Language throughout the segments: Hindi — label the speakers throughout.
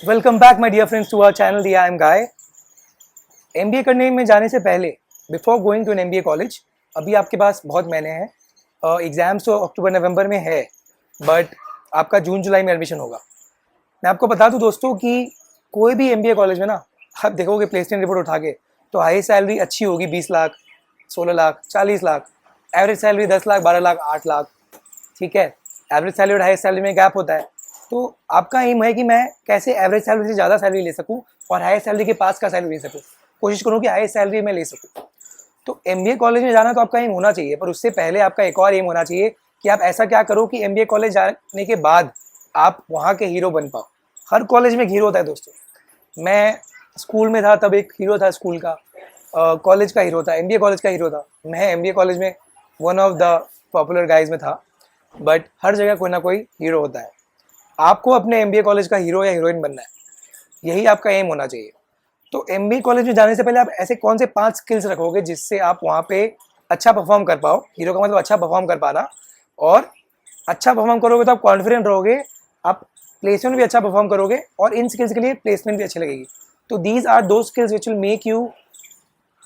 Speaker 1: Welcome back my dear friends to our channel the I am guy. MBA करने में जाने से पहले before going to an MBA college अभी आपके पास बहुत महीने हैं। एग्ज़ाम्स तो अक्टूबर नवंबर में है, बट आपका जून जुलाई में एडमिशन होगा। मैं आपको बता दूं दोस्तों कि कोई भी एमबीए कॉलेज में ना आप देखोगे प्लेसमेंट रिपोर्ट उठा के तो हाई सैलरी अच्छी होगी 20 लाख, 16 लाख, 40 लाख। Average salary 10 lakh, 12 lakh, 8 lakh. ठीक है, एवरेज सैलरी और हाई सैलरी में गैप होता है। तो आपका एम है कि मैं कैसे एवरेज सैलरी से ज़्यादा सैलरी ले सकूं और हाई सैलरी के पास का सैलरी ले सकूं। कोशिश करूं कि हाई सैलरी में ले सकूं। तो एमबीए कॉलेज में जाना तो आपका एम होना चाहिए, पर उससे पहले आपका एक और एम होना चाहिए कि आप ऐसा क्या करो कि एमबीए कॉलेज जाने के बाद आप वहाँ के हीरो बन पाओ। हर कॉलेज में एक हीरो होता है दोस्तों। मैं स्कूल में था तब एक हीरो था स्कूल का, कॉलेज का हीरो था, एमबीए कॉलेज का हीरो था। मैं एमबीए कॉलेज में one of the popular guys में था, बट हर जगह कोई ना कोई हीरो होता है। आपको अपने एमबीए कॉलेज का हीरो या हीरोइन बनना है, यही आपका एम होना चाहिए। तो एमबीए कॉलेज में जाने से पहले आप ऐसे कौन से 5 स्किल्स रखोगे जिससे आप वहाँ पे अच्छा परफॉर्म कर पाओ। हीरो का मतलब अच्छा परफॉर्म कर पाना, और अच्छा परफॉर्म करोगे तो आप कॉन्फिडेंट रहोगे, आप प्लेसमेंट भी अच्छा परफॉर्म करोगे और इन स्किल्स के लिए प्लेसमेंट भी अच्छी लगेगी। तो दीज आर दो skills which will make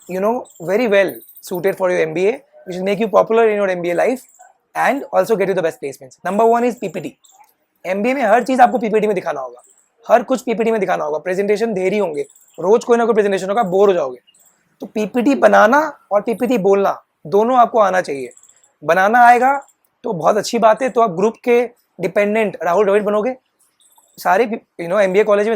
Speaker 1: you know very well suited for your MBA, which will make you popular in your MBA life and also get you the best placements. Number 1 is PPT. MBA में हर चीज़ आपको PPT में दिखाना होगा, हर कुछ PPT में दिखाना होगा। प्रेजेंटेशन ढेर ही होंगे, रोज कोई ना कोई प्रेजेंटेशन होगा, बोर हो जाओगे। तो PPT बनाना और PPT बोलना दोनों आपको आना चाहिए। बनाना आएगा तो बहुत अच्छी बात है, तो आप ग्रुप के डिपेंडेंट राहुल द्रविड़ बनोगे। सारे MBA कॉलेज में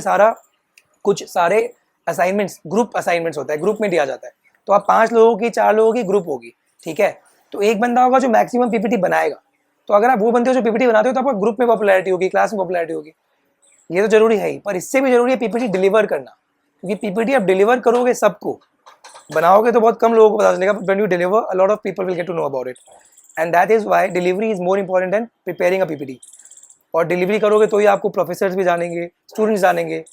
Speaker 1: सारे असाइनमेंट्स ग्रुप असाइनमेंट्स होता है, ग्रुप में दिया जाता है। तो आप 5 लोगों की, 4 लोगों की ग्रुप होगी, ठीक है। तो एक बंदा होगा जो मैक्सिमम पीपीटी बनाएगा। तो अगर आप वो बंदे हो जो पीपीटी बनाते हो तो आपका ग्रुप में पॉपुलैरिटी होगी, क्लास में पॉपुलैरिटी होगी। ये तो जरूरी है ही, पर इससे भी जरूरी है पीपीटी डिलीवर करना, क्योंकि पीपीटी आप डिलीवर करोगे सबको। बनाओगे तो बहुत कम लोगों को पता चलेगा, when you deliver a lot of people will get to know about it, and that is why delivery is more important than preparing a PPT. और डिलीवरी करोगे तो ही आपको प्रोफेसर्स भी जानेंगे, स्टूडेंट्स जानेंगे,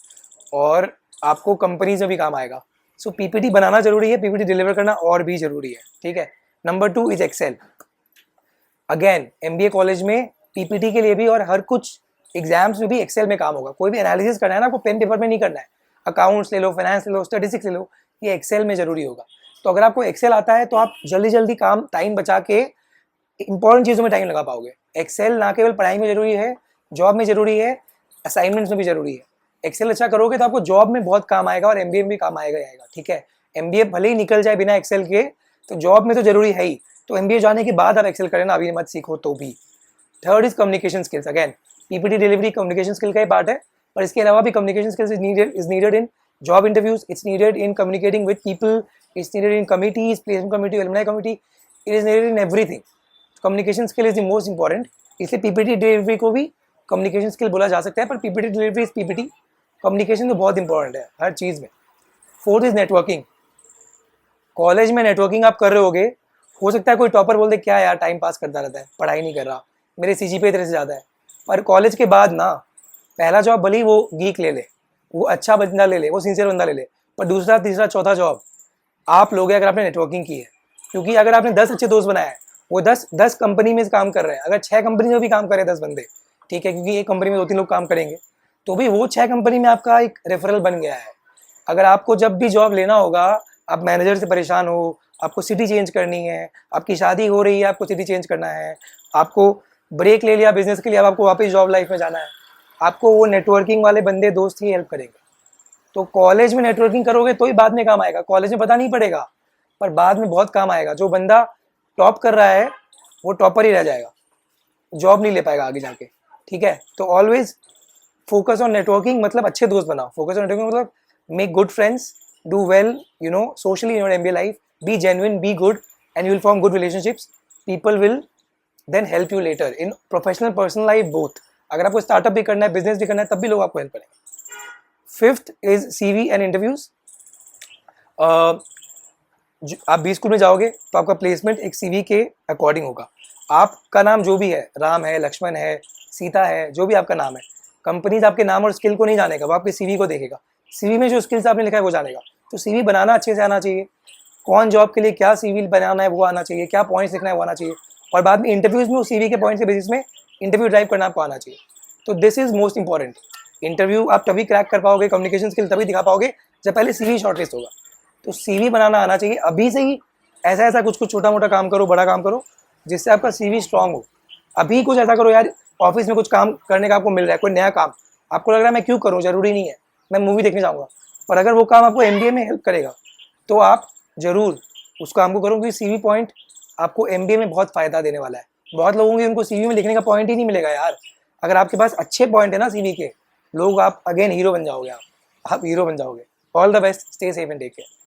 Speaker 1: और आपको कंपनीज में भी काम आएगा। सो पीपीटी बनाना जरूरी है, पीपीटी डिलीवर करना और भी जरूरी है, ठीक है। Number 2 is Excel. Again MBA college में पीपीटी के लिए भी और हर कुछ एग्जाम्स में भी एक्सेल में काम होगा। कोई भी एनालिसिस करना है ना, आपको पेन पेपर में नहीं करना है। अकाउंट्स ले लो, फाइनेंस ले लो, स्टैटिस्टिक्स ले लो, ये एक्सेल में जरूरी होगा। तो अगर आपको एक्सेल आता है तो आप जल्दी जल्दी काम, टाइम बचा के इंपॉर्टेंट चीज़ों में टाइम लगा पाओगे। एक्सेल ना केवल पढ़ाई में जरूरी है, जॉब में जरूरी है, असाइनमेंट्स में भी जरूरी है। एक्सेल अच्छा करोगे तो आपको जॉब में बहुत काम आएगा और एमबीए में भी काम आएगा। ठीक है, एमबीए भले ही निकल जाए बिना एक्सेल के, तो जॉब में तो जरूरी है ही। तो एमबीए जाने के बाद आप एक्सेल करें ना, अभी मत सीखो तो भी। Third is communication skills. Again PPT delivery communication skill का ही पार्ट है, पर इसके अलावा भी communication skills is needed in job interviews, it's needed in communicating with people, it's needed in committees, placement committee, alumni committee, it is needed in everything. Communication skill is the most important, इसलिए पीपीटी डिलीवरी को भी कम्युनिकेशन स्किल बोला जा सकता है, पर PPT delivery is PPT. Communication तो बहुत इंपॉर्टेंट है हर चीज़ में। Fourth is networking. कॉलेज में नेटवर्किंग आप कर रहे होगे, हो सकता है कोई टॉपर बोल दे क्या यार टाइम पास करता रहता है, पढ़ाई नहीं कर रहा, मेरे सीजीपीए तेरे से ज़्यादा है। पर कॉलेज के बाद ना, पहला जॉब भले ही वो गीक ले ले, वो अच्छा बंदा ले ले, वो सिंसियर बंदा ले ले, पर दूसरा, तीसरा, चौथा जॉब आप लोगे अगर आपने नेटवर्किंग की है। क्योंकि अगर आपने 10 अच्छे दोस्त बनाए हैं, वो 10 कंपनी में काम कर रहे हैं, अगर 6 कंपनी में भी काम कर रहे हैं 10 बंदे, ठीक है, क्योंकि एक कंपनी में 2-3 लोग काम करेंगे, तो भी वो 6 कंपनी में आपका एक रेफरल बन गया है। अगर आपको जब भी जॉब लेना होगा, आप मैनेजर से परेशान हो, आपको सिटी चेंज करनी है, आपकी शादी हो रही है, आपको सिटी चेंज करना है, आपको ब्रेक ले लिया बिजनेस के लिए, अब आपको वापस जॉब लाइफ में जाना है, आपको वो नेटवर्किंग वाले बंदे दोस्त ही हेल्प करेंगे। तो कॉलेज में नेटवर्किंग करोगे तो ही बाद में काम आएगा। कॉलेज में पता नहीं पड़ेगा, पर बाद में बहुत काम आएगा। जो बंदा टॉप कर रहा है वो टॉपर ही रह जाएगा, जॉब नहीं ले पाएगा आगे जाके, ठीक है। तो ऑलवेज फोकस ऑन नेटवर्किंग, मतलब अच्छे दोस्त बनाओ। फोकस ऑन नेटवर्किंग मतलब make good friends, do well socially in your MBA life, be genuine, be good, and you will form good relationships. People will then help you later in professional, personal life both. अगर आपको स्टार्टअप भी करना है, बिजनेस भी करना है, तब भी लोग आपको हेल्प करेंगे। Fifth is CV and interviews. आप बी स्कूल में जाओगे तो आपका प्लेसमेंट एक CV के अकॉर्डिंग होगा। आपका नाम जो भी है, राम है, लक्ष्मण है, सीता है, जो भी आपका नाम है, कंपनीज आपके नाम और स्किल को नहीं जानेगा, वो आपके CV को देखेगा। CV में जो स्किल्स आपने लिखा है वो जानेगा। तो CV बनाना अच्छे से आना चाहिए, कौन जॉब के लिए क्या CV बनाना है वो आना चाहिए, क्या पॉइंट्स लिखना है वो आना चाहिए, और बाद में इंटरव्यूज में उस CV के पॉइंट्स के बेसिस में इंटरव्यू ड्राइव करना आपको आना चाहिए। तो this is most important. Interview आप तभी क्रैक कर पाओगे, कम्युनिकेशन स्किल तभी दिखा पाओगे जब पहले सीवी शॉर्टलिस्ट होगा। तो सीवी बनाना आना चाहिए अभी से ही। ऐसा ऐसा कुछ कुछ छोटा मोटा काम करो, बड़ा काम करो, जिससे आपका सीवी स्ट्रांग हो। अभी कुछ ऐसा करो यार, ऑफिस में कुछ काम करने का आपको मिल रहा है, कोई नया काम, आपको लग रहा है मैं क्यों करूँ, जरूरी नहीं है, मैं मूवी देखने जाऊँगा, पर अगर वो काम आपको एमबीए में हेल्प करेगा तो आप ज़रूर उस काम को करो, क्योंकि सीवी पॉइंट आपको एमबीए में बहुत फ़ायदा देने वाला है। बहुत लोगों के उनको सीवी में लिखने का पॉइंट ही नहीं मिलेगा यार। अगर आपके पास अच्छे पॉइंट है ना सीवी के, लोग आप अगेन हीरो बन जाओगे, आप हीरो बन जाओगे। All the best, stay safe and take care.